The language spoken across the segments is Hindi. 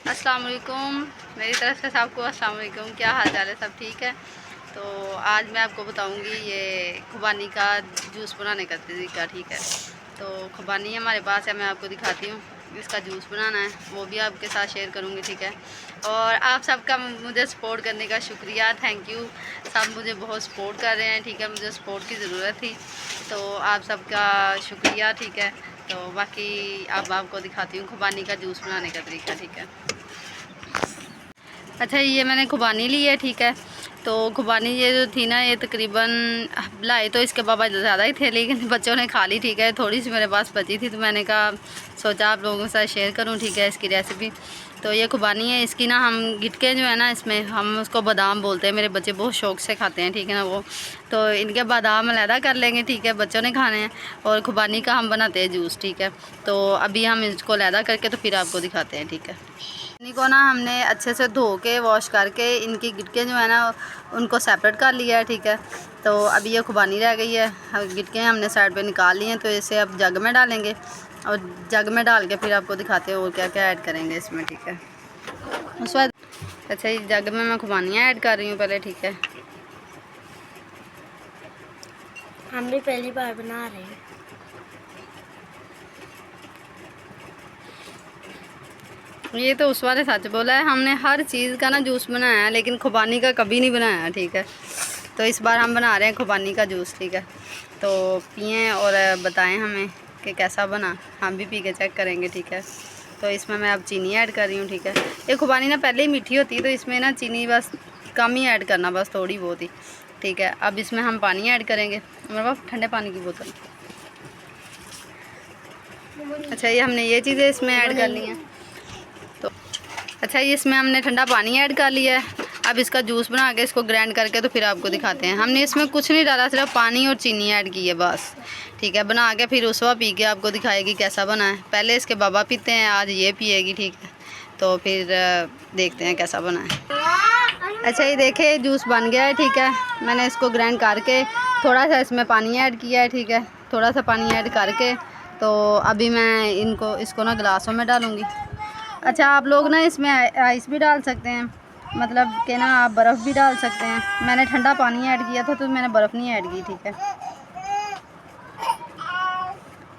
अस्सलाम वालेकुम, मेरी तरफ से सबको अस्सलाम वालेकुम। क्या हाल चाल है? सब ठीक है। तो आज मैं आपको बताऊंगी ये खुबानी का जूस बनाने का तरीका। ठीक है, तो खुबानी हमारे पास है, मैं आपको दिखाती हूँ। इसका जूस बनाना है, वो भी आपके साथ शेयर करूँगी। ठीक है, और आप सबका मुझे सपोर्ट करने का शुक्रिया, थैंक यू। सब मुझे बहुत सपोर्ट कर रहे हैं। ठीक है, मुझे सपोर्ट की ज़रूरत थी, तो आप सबका शुक्रिया। ठीक है, तो बाकी अब आपको दिखाती हूँ खुबानी का जूस बनाने का तरीका। ठीक है, अच्छा ये मैंने खुबानी ली है। ठीक है, तो खुबानी ये जो थी ना, ये तकरीबन लाए तो इसके बाबा ज़्यादा ही थे, लेकिन बच्चों ने खा ली। ठीक है, थोड़ी सी मेरे पास बची थी, तो मैंने कहा सोचा आप लोगों के साथ शेयर करूं। ठीक है, इसकी रेसिपी। तो ये खुबानी है, इसकी ना हम गिटके जो है ना, इसमें हम उसको बादाम बोलते हैं। मेरे बच्चे बहुत शौक से खाते हैं। ठीक है ना, वो तो इनके बादाम अलहदा कर लेंगे। ठीक है, बच्चों ने खाने हैं, और खुबानी का हम बनाते हैं जूस। ठीक है, तो अभी हम इसको अलहदा करके तो फिर आपको दिखाते हैं। ठीक है, इनको ना हमने अच्छे से धो के वॉश करके इनकी गिटके जो है ना उनको सेपरेट कर लिया है। ठीक है, तो अभी ये खुबानी रह गई है, गिटके हमने साइड पे निकाल लिए हैं। तो इसे अब जग में डालेंगे, और जग में डाल के फिर आपको दिखाते हैं और क्या क्या ऐड करेंगे इसमें। ठीक है, उस बाद अच्छा ये जग में मैं खुबानियाँ ऐड कर रही हूँ पहले। ठीक है, हम भी पहली बार बना रहे हैं। ये तो उस वाले सच बोला है, हमने हर चीज़ का ना जूस बनाया है, लेकिन खुबानी का कभी नहीं बनाया। ठीक है, तो इस बार हम बना रहे हैं खुबानी का जूस। ठीक है, तो पिएं और बताएं हमें कि कैसा बना, हम भी पी के चेक करेंगे। ठीक है, तो इसमें मैं अब चीनी ऐड कर रही हूँ। ठीक है, ये खुबानी ना पहले ही मीठी होती है, तो इसमें ना चीनी बस कम ही ऐड करना, बस थोड़ी बहुत ही। ठीक है, अब इसमें हम पानी ऐड करेंगे। मेरे पास ठंडे पानी की बोतल। अच्छा ये हमने ये चीज़ें इसमें ऐड कर ली हैं। तो अच्छा ये इसमें हमने ठंडा पानी ऐड कर लिया है। अब इसका जूस बना के इसको ग्राइंड करके तो फिर आपको दिखाते हैं। हमने इसमें कुछ नहीं डाला, सिर्फ पानी और चीनी ऐड की है बस। ठीक है, बना के फिर उसवा पी के आपको दिखाएगी कैसा बना है। पहले इसके बाबा पीते हैं, आज ये पिएगी। ठीक है, तो फिर देखते हैं कैसा बना है। अच्छा ये देखे जूस बन गया है। ठीक है, मैंने इसको ग्राइंड करके थोड़ा सा इसमें पानी ऐड किया है। ठीक है, थोड़ा सा पानी ऐड करके तो अभी मैं इसको ना गिलासों में डालूँगी। अच्छा आप लोग ना इसमें आइस भी डाल सकते हैं, मतलब कि ना आप बर्फ़ भी डाल सकते हैं। मैंने ठंडा पानी ऐड किया था, तो मैंने बर्फ़ नहीं ऐड की। ठीक है,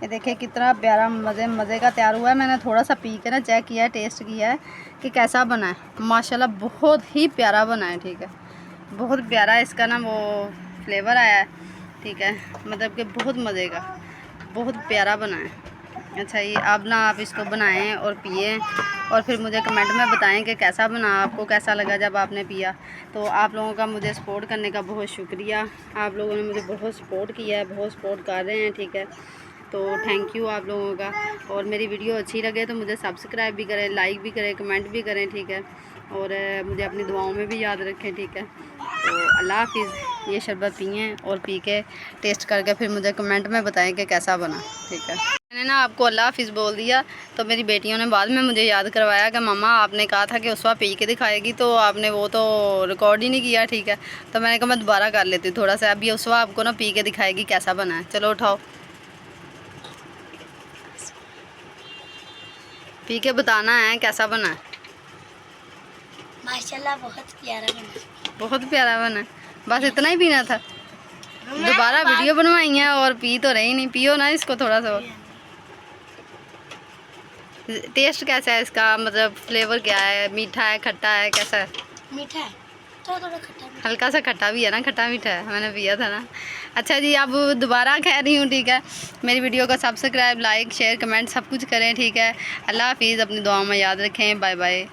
ये देखिए कितना प्यारा मज़े का तैयार हुआ है। मैंने थोड़ा सा पी के ना चेक किया है, टेस्ट किया है कि कैसा बना है। माशाल्लाह बहुत ही प्यारा बना है। ठीक है, बहुत प्यारा इसका ना वो फ्लेवर आया है। ठीक है, मतलब कि बहुत मज़े का, बहुत प्यारा बना है। अच्छा ये अब ना आप इसको बनाएं और पिए, और फिर मुझे कमेंट में बताएं कि कैसा बना, आपको कैसा लगा जब आपने पिया। तो आप लोगों का मुझे सपोर्ट करने का बहुत शुक्रिया। आप लोगों ने मुझे बहुत सपोर्ट किया है, बहुत सपोर्ट कर रहे हैं। ठीक है, तो थैंक यू आप लोगों का। और मेरी वीडियो अच्छी लगे तो मुझे सब्सक्राइब भी करें, लाइक भी करें, कमेंट भी करें। ठीक है, और मुझे अपनी दुआओं में भी याद रखें। ठीक है, तो अल्लाह हाफिज़। ये शरबत पिएँ और पी के टेस्ट करके फिर मुझे कमेंट में बताएं कि कैसा बना। ठीक है, मैंने ना आपको अल्लाह हाफिज़ बोल दिया, तो मेरी बेटियों ने बाद में मुझे याद करवाया कि मम्मा आपने कहा था कि उसवा पी के दिखाएगी, तो आपने वो तो रिकॉर्ड ही नहीं किया। ठीक है, तो मैंने कहा मैं दोबारा कर लेती हूँ थोड़ा सा। अब ये उसवा आपको ना पी के दिखाएगी कैसा बना है। चलो उठाओ, पी के बताना है कैसा बना है। माशाल्लाह बहुत प्यारा बना, बहुत प्यारा बना है। बस इतना ही पीना था, दोबारा वीडियो बनवाई है और पी तो रही नहीं। पियो ना इसको थोड़ा सा। टेस्ट कैसा है इसका, मतलब फ्लेवर क्या है, मीठा है, खट्टा है, कैसा है? मीठा है, थोड़ा थोड़ा खट्टा है। हल्का सा खट्टा भी है ना, खट्टा मीठा है, मैंने पिया था ना। अच्छा जी, अब दोबारा कह रही हूँ। ठीक है, मेरी वीडियो को सब्सक्राइब, लाइक, शेयर, कमेंट सब कुछ करें। ठीक है, अल्लाह हाफिज़। अपनी दुआ में याद रखें। Bye bye.